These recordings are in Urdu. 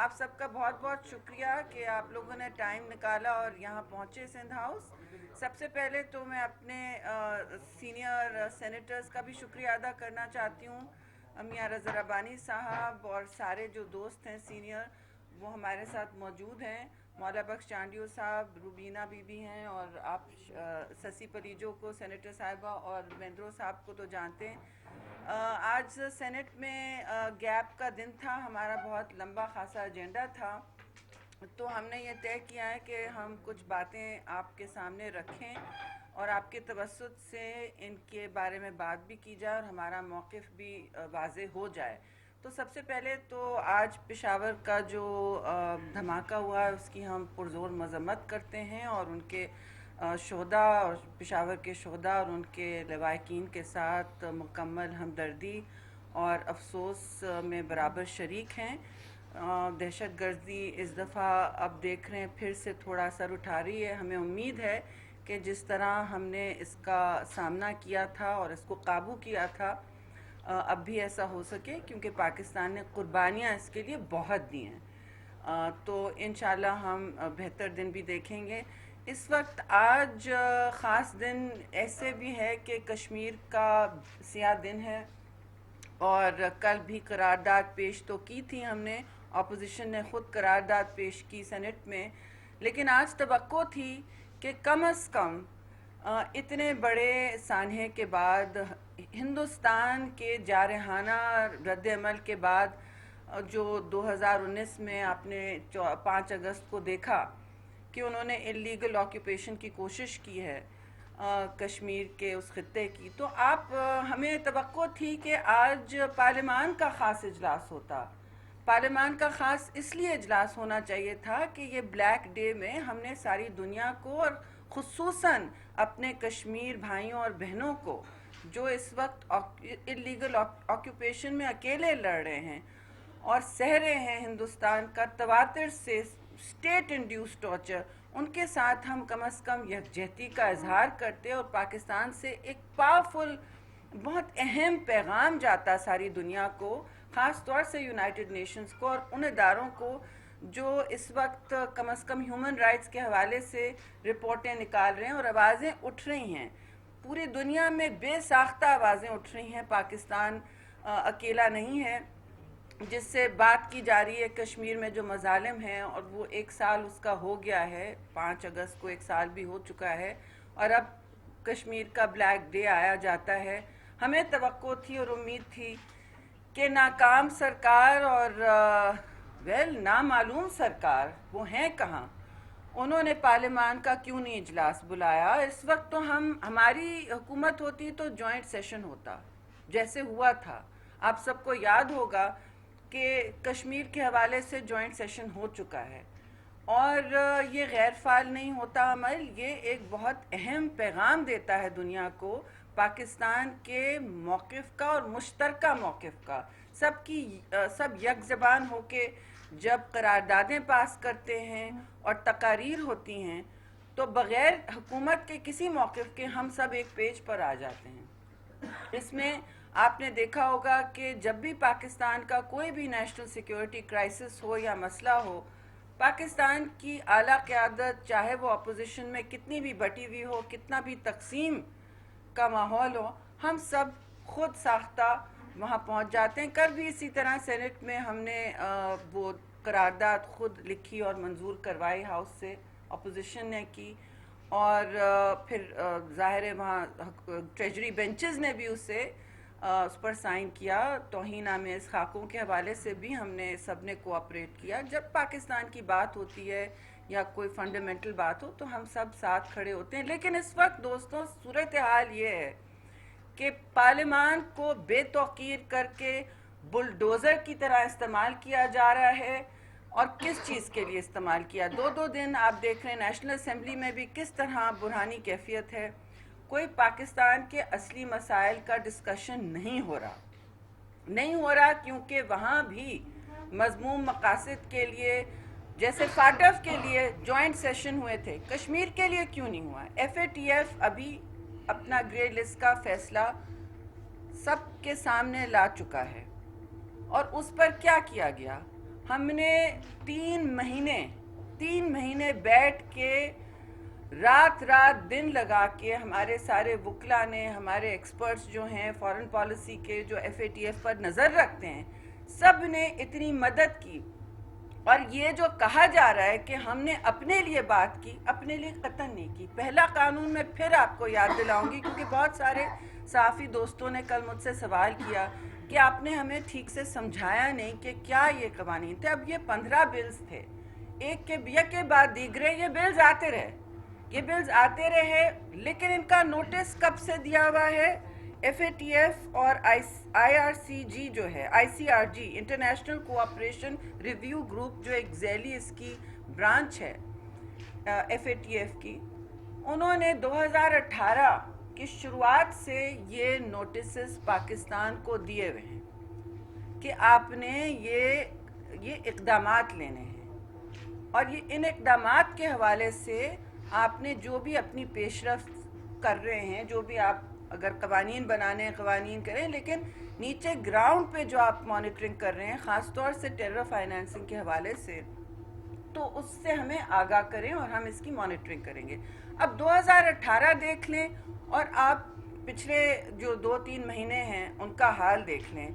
آپ سب کا بہت بہت شکریہ کہ آپ لوگوں نے ٹائم نکالا اور یہاں پہنچے سندھ ہاؤس. سب سے پہلے تو میں اپنے سینئر سینیٹرز کا بھی شکریہ ادا کرنا چاہتی ہوں. میاں رضا ربانی صاحب اور سارے جو دوست ہیں سینئر وہ ہمارے ساتھ موجود ہیں. مولا بخش چانڈیو صاحب، روبینہ بی بی ہیں، اور آپ سسی پریجو کو سینیٹر صاحبہ اور مہندرو صاحب کو تو جانتے ہیں. آج سینٹ میں گیپ کا دن تھا، ہمارا بہت لمبا خاصا ایجنڈا تھا، تو ہم نے یہ طے کیا ہے کہ ہم کچھ باتیں آپ کے سامنے رکھیں اور آپ کے توسط سے ان کے بارے میں بات بھی کی جائے اور ہمارا موقف بھی واضح ہو جائے. تو سب سے پہلے تو آج پشاور کا جو دھماکہ ہوا ہے اس کی ہم پرزور مذمت کرتے ہیں اور ان کے شہداء اور پشاور کے شہداء اور ان کے لواحقین کے ساتھ مکمل ہمدردی اور افسوس میں برابر شریک ہیں. دہشت گردی اس دفعہ اب دیکھ رہے ہیں پھر سے تھوڑا اثر اٹھا رہی ہے. ہمیں امید ہے کہ جس طرح ہم نے اس کا سامنا کیا تھا اور اس کو قابو کیا تھا اب بھی ایسا ہو سکے، کیونکہ پاکستان نے قربانیاں اس کے لیے بہت دی ہیں. تو انشاءاللہ ہم بہتر دن بھی دیکھیں گے. اس وقت آج خاص دن ایسے بھی ہے کہ کشمیر کا سیاہ دن ہے، اور کل بھی قرارداد پیش تو کی تھی ہم نے، اپوزیشن نے خود قرارداد پیش کی سینٹ میں، لیکن آج توقع تھی کہ کم از کم اتنے بڑے سانحے کے بعد، ہندوستان کے جارحانہ رد عمل کے بعد، جو 2019 میں آپ نے 5 اگست کو دیکھا کہ انہوں نے اللیگل آکیوپیشن کی کوشش کی ہے کشمیر کے اس خطے کی، تو ہمیں توقع تھی کہ آج پارلیمان کا خاص اجلاس ہوتا. پارلیمان کا خاص اس لیے اجلاس ہونا چاہیے تھا کہ یہ بلیک ڈے میں ہم نے ساری دنیا کو اور خصوصاً اپنے کشمیر بھائیوں اور بہنوں کو جو اس وقت اللیگل آکیوپیشن میں اکیلے لڑ رہے ہیں اور سہ رہے ہیں ہندوستان کا تواتر سے اسٹیٹ انڈیوس ٹارچر، ان کے ساتھ ہم کم از کم یکجہتی کا اظہار کرتے اور پاکستان سے ایک پاورفل بہت اہم پیغام جاتا ساری دنیا کو، خاص طور سے یونائٹڈ نیشنز کو اور ان اداروں کو جو اس وقت کم از کم ہیومن رائٹس کے حوالے سے رپورٹیں نکال رہے ہیں اور آوازیں اٹھ رہی ہیں. پوری دنیا میں بے ساختہ آوازیں اٹھ رہی ہیں، پاکستان اکیلا نہیں ہے. جس سے بات کی جا رہی ہے کشمیر میں جو مظالم ہیں، اور وہ 1 سال اس کا ہو گیا ہے، 5 اگست کو 1 سال بھی ہو چکا ہے، اور اب کشمیر کا بلیک ڈے آیا جاتا ہے. ہمیں توقع تھی اور امید تھی کہ ناکام سرکار اور نامعلوم سرکار وہ ہیں کہاں، انہوں نے پارلیمان کا کیوں نہیں اجلاس بلایا. اس وقت تو ہماری حکومت ہوتی تو جوائنٹ سیشن ہوتا جیسے ہوا تھا. آپ سب کو یاد ہوگا کہ کشمیر کے حوالے سے جوائنٹ سیشن ہو چکا ہے، اور یہ غیر فعال نہیں ہوتا عمل. یہ ایک بہت اہم پیغام دیتا ہے دنیا کو پاکستان کے موقف کا اور مشترکہ موقف کا. سب یک زبان ہو کے جب قراردادیں پاس کرتے ہیں اور تقاریر ہوتی ہیں تو بغیر حکومت کے کسی موقف کے ہم سب ایک پیج پر آ جاتے ہیں. اس میں آپ نے دیکھا ہوگا کہ جب بھی پاکستان کا کوئی بھی نیشنل سیکیورٹی کرائسس ہو یا مسئلہ ہو، پاکستان کی اعلیٰ قیادت چاہے وہ اپوزیشن میں کتنی بھی بٹی ہوئی ہو، کتنا بھی تقسیم کا ماحول ہو، ہم سب خود ساختہ وہاں پہنچ جاتے ہیں. کل بھی اسی طرح سینٹ میں ہم نے وہ قرارداد خود لکھی اور منظور کروائی، ہاؤس سے اپوزیشن نے کی، اور پھر ظاہر ہے وہاں ٹریجری بینچز نے بھی اس پر سائن کیا. توہین آمیز خاکوں کے حوالے سے بھی ہم نے سب نے کوآپریٹ کیا. جب پاکستان کی بات ہوتی ہے یا کوئی فنڈامنٹل بات ہو تو ہم سب ساتھ کھڑے ہوتے ہیں. لیکن اس وقت دوستوں صورتحال یہ ہے کہ پارلیمان کو بے توقیر کر کے بلڈوزر کی طرح استعمال کیا جا رہا ہے. اور کس چیز کے لیے استعمال کیا؟ 2 دن آپ دیکھ رہے ہیں نیشنل اسمبلی میں بھی کس طرح برہانی کیفیت ہے. کوئی پاکستان کے اصلی مسائل کا ڈسکشن نہیں ہو رہا کیونکہ وہاں بھی مذموم مقاصد کے لیے، جیسے فاٹف کے لیے جوائنٹ سیشن ہوئے تھے، کشمیر کے لیے کیوں نہیں ہوا؟ ایف اے ٹی ایف ابھی اپنا گرے لسٹ کا فیصلہ سب کے سامنے لا چکا ہے، اور اس پر کیا کیا گیا؟ ہم نے 3 مہینے بیٹھ کے رات دن لگا کے ہمارے سارے وکلا نے، ہمارے ایکسپرٹس جو ہیں فارن پالیسی کے، جو FATF پر نظر رکھتے ہیں، سب نے اتنی مدد کی. اور یہ جو کہا جا رہا ہے کہ ہم نے اپنے لیے بات کی، اپنے لیے قطعاً نہیں کی. پہلا قانون میں پھر آپ کو یاد دلاؤں گی، کیونکہ بہت سارے صحافی دوستوں نے کل مجھ سے سوال کیا کہ آپ نے ہمیں ٹھیک سے سمجھایا نہیں کہ کیا یہ قوانین تھے. اب یہ 15 بلز تھے، ایک کے بعد دیگرے یہ بلز آتے رہے، لیکن ان کا نوٹس کب سے دیا ہوا ہے؟ FATF اور IRCG جو ہے، ICRG international cooperation review group, جو ایک ذیلی اس کی برانچ ہے FATF کی، انہوں نے 2018 کی شروعات سے یہ نوٹسز پاکستان کو دیے ہوئے ہیں کہ آپ نے یہ اقدامات لینے ہیں. اور یہ ان اقدامات کے حوالے سے آپ نے جو بھی اپنی پیش رفت کر رہے ہیں، جو بھی آپ اگر قوانین بنانے قوانین کریں، لیکن نیچے گراؤنڈ پہ جو آپ مانیٹرنگ کر رہے ہیں، خاص طور سے ٹیرر فائنینسنگ کے حوالے سے، تو اس سے ہمیں آگاہ کریں اور ہم اس کی مانیٹرنگ کریں گے. اب 2018 دیکھ لیں اور آپ پچھلے جو 2-3 مہینے ہیں ان کا حال دیکھ لیں.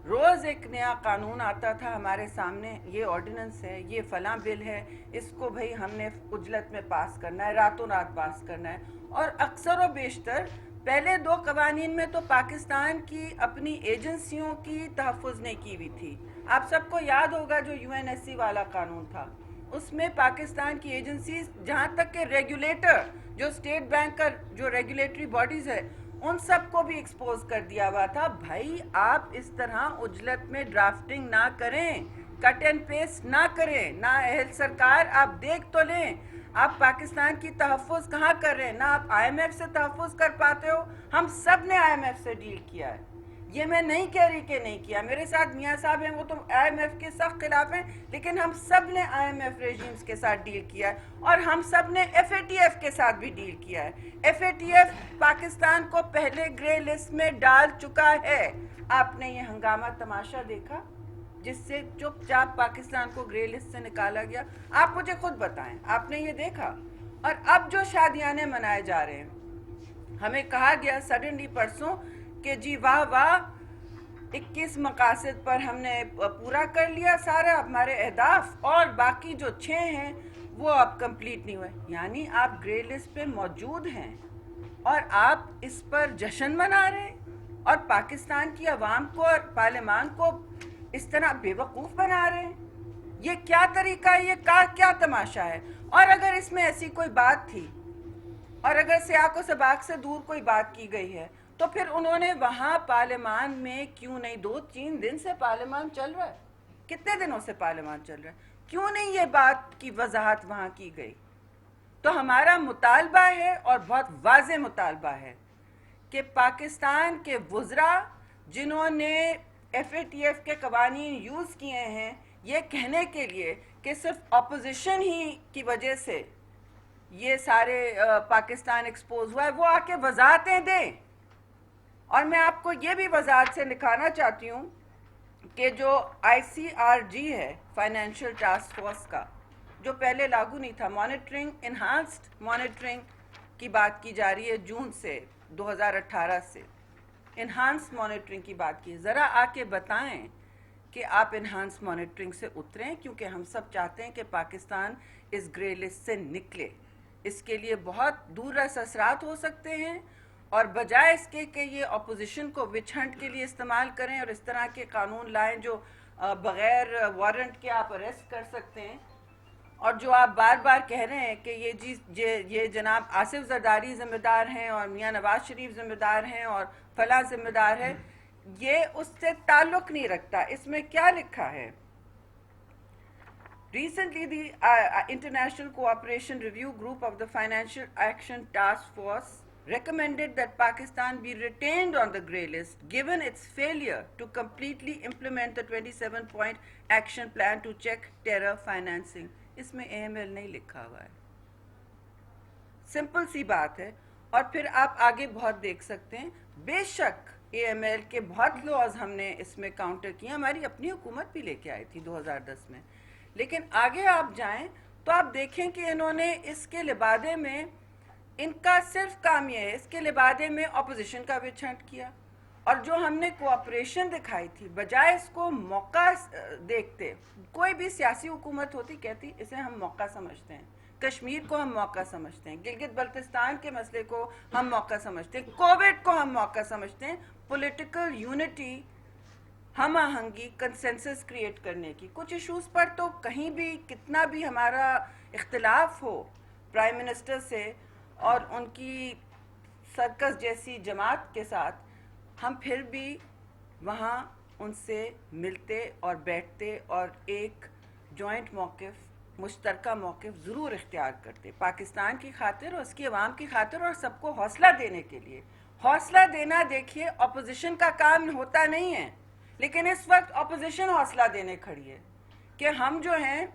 روز ایک نیا قانون آتا تھا ہمارے سامنے، یہ آرڈیننس ہے، یہ فلاں بل ہے، اس کو بھئی ہم نے عجلت میں پاس کرنا ہے، راتوں رات پاس کرنا ہے. اور اکثر و بیشتر پہلے 2 قوانین میں تو پاکستان کی اپنی ایجنسیوں کی تحفظ نہیں کی ہوئی تھی. آپ سب کو یاد ہوگا جو UNSC والا قانون تھا، اس میں پاکستان کی ایجنسیز، جہاں تک کہ ریگولیٹر جو اسٹیٹ بینک کا جو ریگولیٹری باڈیز ہے، ان سب کو بھی ایکسپوز کر دیا ہوا تھا. بھائی آپ اس طرح عجلت میں ڈرافٹنگ نہ کریں، کٹ اینڈ پیسٹ نہ کریں. نہ اہل سرکار آپ دیکھ تو لیں آپ پاکستان کی تحفظ کہاں کر رہے ہیں. نہ آپ IMF سے تحفظ کر پاتے ہو. ہم سب نے IMF سے ڈیل کیا ہے، یہ میں نہیں کہہ رہی کہ نہیں کیا. میرے ساتھ میاں صاحب ہیں، وہ تو IMF کے سخت خلاف ہیں، لیکن ہم سب نے IMF ریجیمز کے ساتھ ڈیل کیا ہے، اور ہم سب نے FATF کے ساتھ بھی ڈیل کیا ہے. FATF پاکستان کو پہلے گرے لسٹ میں ڈال چکا ہے. آپ نے یہ ہنگامہ تماشا دیکھا جس سے چپ چاپ پاکستان کو گرے لسٹ سے نکالا گیا؟ آپ مجھے خود بتائیں، آپ نے یہ دیکھا؟ اور اب جو شادیانے منائے جا رہے ہیں، ہمیں کہا گیا سڈنلی پرسوں کہ جی واہ واہ، 21 مقاصد پر ہم نے پورا کر لیا سارا ہمارے اہداف، اور باقی جو 6 ہیں وہ اب کمپلیٹ نہیں ہوئے. یعنی آپ گرے لسٹ پہ موجود ہیں اور آپ اس پر جشن منا رہے ہیں، اور پاکستان کی عوام کو اور پارلیمان کو اس طرح بے وقوف بنا رہے ہیں. یہ کیا طریقہ ہے؟ یہ کیا تماشا ہے؟ اور اگر اس میں ایسی کوئی بات تھی، اور اگر سیاق و سباق سے دور کوئی بات کی گئی ہے، تو پھر انہوں نے وہاں پارلیمان میں کیوں نہیں، 2-3 دن سے پارلیمان چل رہا ہے، کتنے دنوں سے پارلیمان چل رہا ہے، کیوں نہیں یہ بات کی وضاحت وہاں کی گئی؟ تو ہمارا مطالبہ ہے، اور بہت واضح مطالبہ ہے، کہ پاکستان کے وزراء جنہوں نے FATF کے قوانین یوز کیے ہیں یہ کہنے کے لیے کہ صرف اپوزیشن ہی کی وجہ سے یہ سارے پاکستان ایکسپوز ہوا ہے، وہ آ کے وضاحتیں دیں. اور میں آپ کو یہ بھی وضاحت سے دکھانا چاہتی ہوں کہ جو ICRG ہے، فائنینشیل ٹاسک فورس کا، جو پہلے لاگو نہیں تھا، مانیٹرنگ، انہانسڈ مانیٹرنگ کی بات کی جا رہی ہے جون سے، 2018 سے انہانس مانیٹرنگ کی بات کی. ذرا آ کے بتائیں کہ آپ انہانس مانیٹرنگ سے اتریں، کیونکہ ہم سب چاہتے ہیں کہ پاکستان اس گرے لسٹ سے نکلے. اس کے لیے بہت دور رس اثرات ہو سکتے ہیں، اور بجائے اس کے کہ یہ اپوزیشن کو وچ ہنٹ کے لیے استعمال کریں اور اس طرح کے قانون لائیں جو بغیر وارنٹ کے آپ اریسٹ کر سکتے ہیں، اور جو آپ بار بار کہہ رہے ہیں کہ یہ جناب آصف زرداری ذمہ دار ہیں اور میاں نواز شریف ذمہ دار ہیں اور فلاں ذمہ دار ہے، یہ اس سے تعلق نہیں رکھتا. اس میں کیا لکھا ہے؟ Recently, the International Cooperation Review Group of the Financial Action Task Force recommended that Pakistan be retained on the grey list given its failure to completely implement the 27-point action plan to check terror financing. اس میں AML نہیں لکھا ہوا ہے. سمپل سی بات ہے. اور پھر آپ آگے بہت دیکھ سکتے ہیں. بے شک AML کے بہت لاز ہم نے اس میں کاؤنٹر کیے، ہماری اپنی حکومت بھی لے کے آئی تھی 2010 میں. لیکن آگے آپ جائیں تو آپ دیکھیں کہ انہوں نے اس کے لبادے میں ان کا صرف کام یہ ہے، اس کے لبادے میں اپوزیشن کا بھی چھنٹ کیا. اور جو ہم نے کوآپریشن دکھائی تھی، بجائے اس کو موقع دیکھتے، کوئی بھی سیاسی حکومت ہوتی کہتی اسے ہم موقع سمجھتے ہیں، کشمیر کو ہم موقع سمجھتے ہیں، گلگت بلتستان کے مسئلے کو ہم موقع سمجھتے ہیں، کووڈ کو ہم موقع سمجھتے ہیں، پولیٹیکل یونٹی، ہم آہنگی، کنسنسس کریٹ کرنے کی. کچھ ایشوز پر تو کہیں بھی کتنا بھی ہمارا اختلاف ہو پرائم منسٹر سے اور ان کی سرکس جیسی جماعت کے ساتھ، ہم پھر بھی وہاں ان سے ملتے اور بیٹھتے اور ایک جوائنٹ موقف، مشترکہ موقف ضرور اختیار کرتے، پاکستان کی خاطر اور اس کی عوام کی خاطر، اور سب کو حوصلہ دینے کے لیے. حوصلہ دینا دیکھیے اپوزیشن کا کام ہوتا نہیں ہے، لیکن اس وقت اپوزیشن حوصلہ دینے کھڑی ہے کہ ہم جو ہیں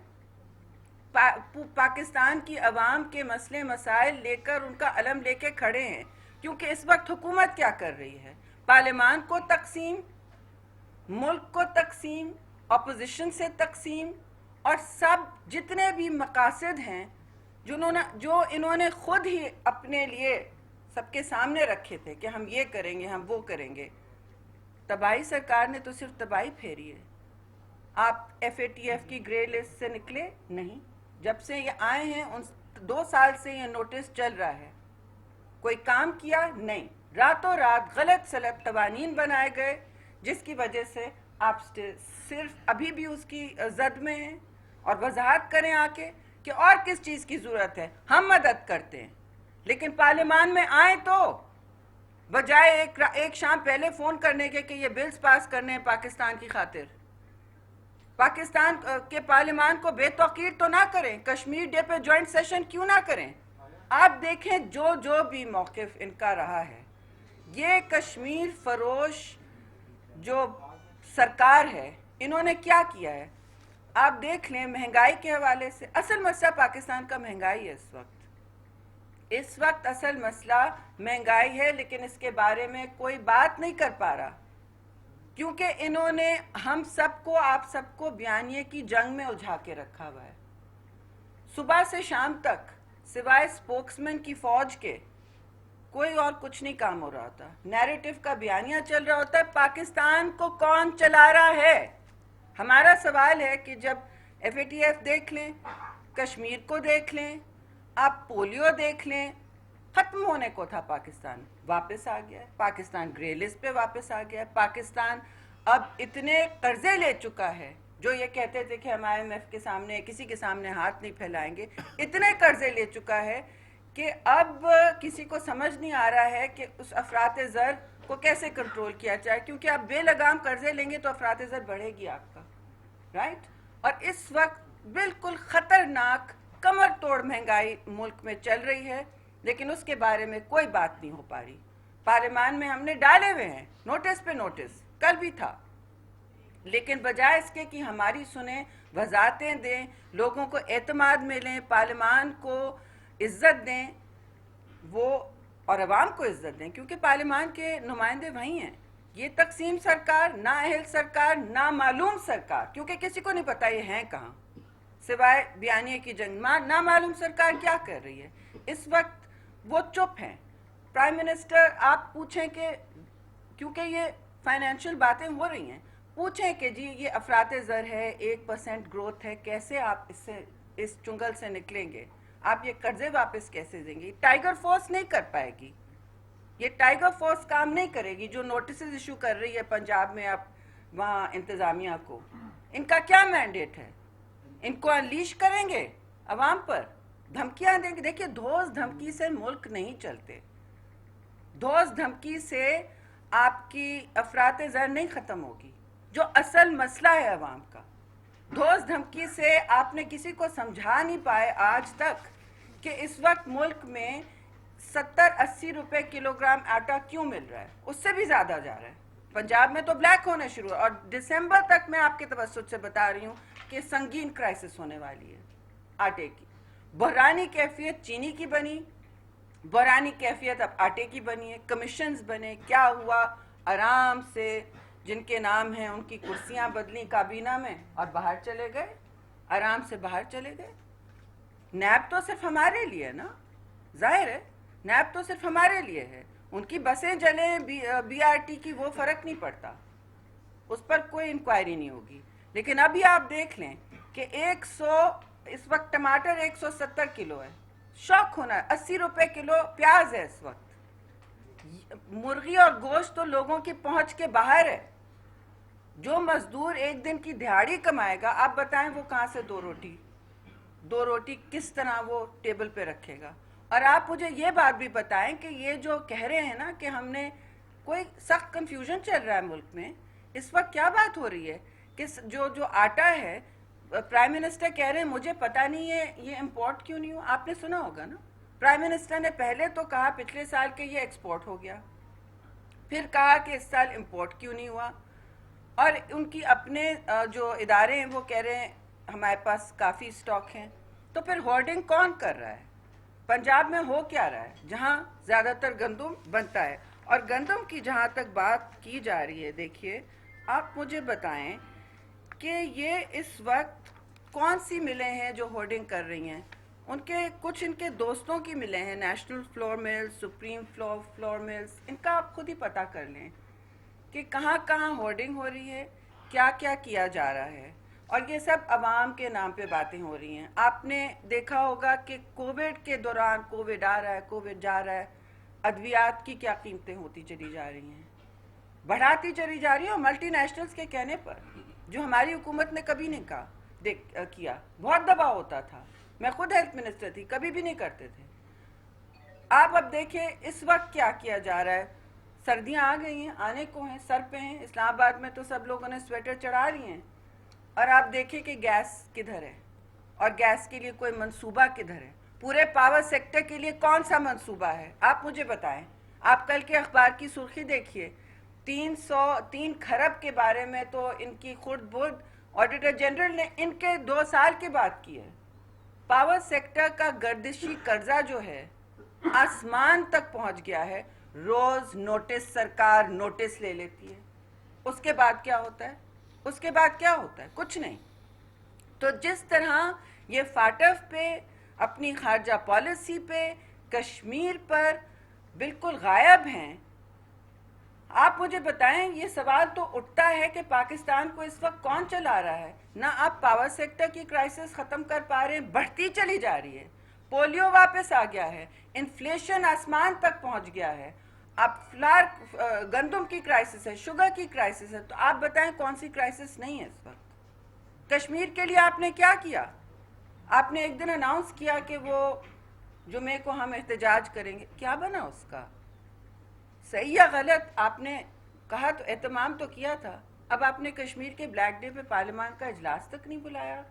پاکستان کی عوام کے مسئلے مسائل لے کر ان کا علم لے کے کھڑے ہیں. کیونکہ اس وقت حکومت کیا کر رہی ہے؟ پارلیمان کو تقسیم، ملک کو تقسیم، اپوزیشن سے تقسیم، اور سب جتنے بھی مقاصد ہیں جو انہوں نے خود ہی اپنے لیے سب کے سامنے رکھے تھے کہ ہم یہ کریں گے، ہم وہ کریں گے. تباہی سرکار نے تو صرف تباہی پھیری ہے. آپ FATF کی گرے لسٹ سے نکلے نہیں، جب سے یہ آئے ہیں ان 2 سال سے یہ نوٹس چل رہا ہے. کوئی کام کیا نہیں، راتوں رات غلط سلط قوانین بنائے گئے جس کی وجہ سے آپ صرف ابھی بھی اس کی زد میں ہیں. اور وضاحت کریں آ کے کہ اور کس چیز کی ضرورت ہے، ہم مدد کرتے ہیں. لیکن پارلیمان میں آئیں تو بجائے ایک شام پہلے فون کرنے کے کہ یہ بلز پاس کرنے ہیں پاکستان کی خاطر، پاکستان کے پارلیمان کو بے توقیر تو نہ کریں. کشمیر ڈے پہ جوائنٹ سیشن کیوں نہ کریں؟ آپ دیکھیں جو بھی موقف ان کا رہا ہے، یہ کشمیر فروش جو سرکار ہے انہوں نے کیا کیا ہے آپ دیکھ لیں. مہنگائی کے حوالے سے اصل مسئلہ پاکستان کا مہنگائی ہے. اس وقت اصل مسئلہ مہنگائی ہے، لیکن اس کے بارے میں کوئی بات نہیں کر پا رہا، کیونکہ انہوں نے ہم سب کو، آپ سب کو بیانیے کی جنگ میں الجھا کے رکھا ہوا ہے. صبح سے شام تک سوائے سپوکسمین کی فوج کے کوئی اور کچھ نہیں کام ہو رہا ہوتا. نیریٹو کا بیانیہ چل رہا ہوتا ہے. پاکستان کو کون چلا رہا ہے؟ ہمارا سوال ہے کہ جب FATF دیکھ لیں، کشمیر کو دیکھ لیں، آپ پولیو دیکھ لیں، ختم ہونے کو تھا پاکستان، واپس آ گیا ہے. پاکستان گرے لسٹ پہ واپس آ گیا ہے. پاکستان اب اتنے قرضے لے چکا ہے، جو یہ کہتے تھے کہ ہم IMF کے سامنے کسی کے سامنے ہاتھ نہیں پھیلائیں گے، اتنے قرضے لے چکا ہے کہ اب کسی کو سمجھ نہیں آ رہا ہے کہ اس افراط زر کو کیسے کنٹرول کیا جائے. کیونکہ آپ بے لگام قرضے لیں گے تو افراط زر بڑھے گی آپ کا، رائٹ. اور اس وقت بالکل خطرناک کمر توڑ مہنگائی ملک میں چل رہی ہے، لیکن اس کے بارے میں کوئی بات نہیں ہو پا رہی. پارلیمان میں ہم نے ڈالے ہوئے ہیں نوٹس پہ نوٹس، کل بھی تھا، لیکن بجائے اس کے کہ ہماری سنیں، وضاحتیں دیں، لوگوں کو اعتماد میں لیں، پارلیمان کو عزت دیں، وہ اور عوام کو عزت دیں، کیونکہ پارلیمان کے نمائندے وہی ہیں. یہ تقسیم سرکار، نا اہل سرکار، نا معلوم سرکار، کیونکہ کسی کو نہیں پتا یہ ہیں کہاں سوائے بیانیے کی جنگ. نا معلوم سرکار کیا کر رہی ہے اس وقت؟ وہ چپ ہیں. پرائم منسٹر آپ پوچھیں کہ کیونکہ یہ فائنینشیل باتیں ہو رہی ہیں، پوچھیں کہ جی یہ افراط زر ہے، 1% گروتھ ہے، کیسے آپ اس چنگل سے نکلیں گے؟ آپ یہ قرضے واپس کیسے دیں گے؟ ٹائیگر فورس نہیں کر پائے گی. یہ ٹائیگر فورس کام نہیں کرے گی جو نوٹسز ایشو کر رہی ہے پنجاب میں. اب وہاں انتظامیہ کو ان کا کیا مینڈیٹ ہے؟ ان کو انلیش کریں گے عوام پر، دھمکیاں دیں گے؟ دیکھیے دھوس دھمکی سے ملک نہیں چلتے. دھوس دھمکی سے آپ کی افراط زر نہیں ختم ہوگی، جو اصل مسئلہ ہے عوام کا. دھوس دھمکی سے آپ نے کسی کو سمجھا نہیں پائے آج تک کہ اس وقت ملک میں 70-80 روپے کلو گرام آٹا کیوں مل رہا ہے، اس سے بھی زیادہ جا رہا ہے. پنجاب میں تو بلیک ہونے شروع ہے، اور دسمبر تک میں آپ کے توسط سے بتا رہی ہوں کہ سنگین کرائسس ہونے والی ہے آٹے کی. بحرانی کیفیت چینی کی بنی، بحرانی کیفیت اب آٹے کی بنی ہے. کمیشنز بنے، کیا ہوا؟ آرام سے جن کے نام ہیں ان کی کرسیاں بدلیں کابینہ میں اور باہر چلے گئے، آرام سے باہر چلے گئے. نیب تو صرف ہمارے لیے نا، ظاہر ہے نیب تو صرف ہمارے لیے ہے. ان کی بسیں جلیں بی آر ٹی کی وہ فرق نہیں پڑتا، اس پر کوئی انکوائری نہیں ہوگی. لیکن ابھی آپ دیکھ لیں کہ اس وقت ٹماٹر 170 کلو ہے، شوق ہونا ہے. 80 روپے کلو پیاز ہے اس وقت. مرغی اور گوشت تو لوگوں کی پہنچ کے باہر ہے. جو مزدور ایک دن کی دہاڑی کمائے گا، آپ بتائیں وہ کہاں سے دو روٹی کس طرح وہ ٹیبل پہ رکھے گا. اور آپ مجھے یہ بات بھی بتائیں کہ یہ جو کہہ رہے ہیں نا کہ ہم نے کوئی سخت کنفیوژن چل رہا ہے ملک میں، اس وقت کیا بات ہو رہی ہے کہ جو آٹا ہے، پرائم منسٹر کہہ رہے ہیں مجھے پتہ نہیں ہے یہ امپورٹ کیوں نہیں ہوا. آپ نے سنا ہوگا نا، پرائم منسٹر نے پہلے تو کہا پچھلے سال کہ یہ ایکسپورٹ ہو گیا، پھر کہا کہ اس سال امپورٹ کیوں نہیں ہوا. اور ان کی اپنے جو ادارے ہیں وہ کہہ رہے ہیں ہمارے پاس کافی سٹاک ہیں. تو پھر ہورڈنگ کون کر رہا ہے؟ پنجاب میں ہو کیا رہا ہے جہاں زیادہ تر گندم بنتا ہے؟ اور گندم کی جہاں تک بات کی جا رہی ہے، دیکھیے آپ مجھے بتائیں کہ یہ اس وقت کون سی ملیں ہیں جو ہورڈنگ کر رہی ہیں؟ کچھ ان کے دوستوں کی ملیں ہیں، national flour mills, supreme flour mills. ان کا آپ خود ہی پتہ کر لیں کہ کہاں کہاں ہورڈنگ ہو رہی ہے، کیا کیا کیا جا رہا ہے. اور یہ سب عوام کے نام پہ باتیں ہو رہی ہیں. آپ نے دیکھا ہوگا کہ کووڈ کے دوران کووڈ آ رہا ہے، کووڈ جا رہا ہے، ادویات کی کیا قیمتیں ہوتی چلی جا رہی ہیں، بڑھاتی چلی جا رہی ہیں. اور ملٹی نیشنلز کے کہنے پر، جو ہماری حکومت نے کبھی نہیں کیا. بہت دباؤ ہوتا تھا، میں خود ہیلتھ منسٹر تھی، کبھی بھی نہیں کرتے تھے. آپ اب دیکھیں اس وقت کیا کیا جا رہا ہے. سردیاں آ گئی ہیں، آنے کو ہیں، سر پہ ہیں. اسلام آباد میں تو سب لوگوں نے سویٹر چڑھا رہی ہیں. اور آپ دیکھیں کہ گیس کدھر ہے اور گیس کے لیے کوئی منصوبہ کدھر ہے. پورے پاور سیکٹر کے لیے کون سا منصوبہ ہے؟ آپ مجھے بتائیں. آپ کل کے اخبار کی سرخی دیکھیے، 3 کھرب کے بارے میں تو ان کی خرد برد آڈیٹر جنرل نے ان کے 2 سال کے بعد کی ہے. پاور سیکٹر کا گردشی قرضہ جو ہے آسمان تک پہنچ گیا ہے. روز نوٹس سرکار نوٹس لے لیتی ہے. اس کے بعد کیا ہوتا ہے؟ کچھ نہیں. تو جس طرح یہ فاٹف پہ، اپنی خارجہ پالیسی پہ، کشمیر پر بالکل غائب ہیں. آپ مجھے بتائیں، یہ سوال تو اٹھتا ہے کہ پاکستان کو اس وقت کون چلا رہا ہے؟ نہ آپ پاور سیکٹر کی کرائسس ختم کر پا رہے ہیں، بڑھتی چلی جا رہی ہے. پولیو واپس آ گیا ہے، انفلیشن آسمان تک پہنچ گیا ہے. اب گندم کی کرائسس ہے، شوگر کی کرائسس ہے. تو آپ بتائیں کون سی کرائسس نہیں ہے اس وقت؟ کشمیر کے لیے آپ نے کیا کیا؟ آپ نے ایک دن اناؤنس کیا کہ وہ جمعے کو ہم احتجاج کریں گے. کیا بنا اس کا؟ صحیح یا غلط؟ آپ نے کہا تو اہتمام تو کیا تھا. اب آپ نے کشمیر کے بلیک ڈے پہ پارلیمان کا اجلاس تک نہیں بلایا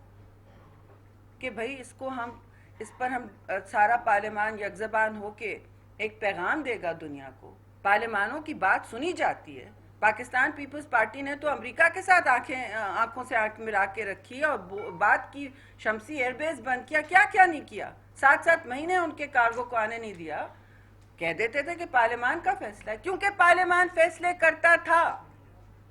کہ بھئی اس پر ہم سارا پارلیمان یک زبان ہو کے ایک پیغام دے گا دنیا کو. پارلیمانوں کی بات سنی جاتی ہے. پاکستان پیپلز پارٹی نے تو امریکہ کے ساتھ آنکھوں سے آنکھ ملا کے رکھی اور بات کی، شمسی ایئر بیس بند کیا، کیا کیا نہیں کیا. 7 مہینے ان کے کارگو کو آنے نہیں دیا. کہہ دیتے تھے کہ پارلیمان کا فیصلہ ہے، کیونکہ پارلیمان فیصلے کرتا تھا.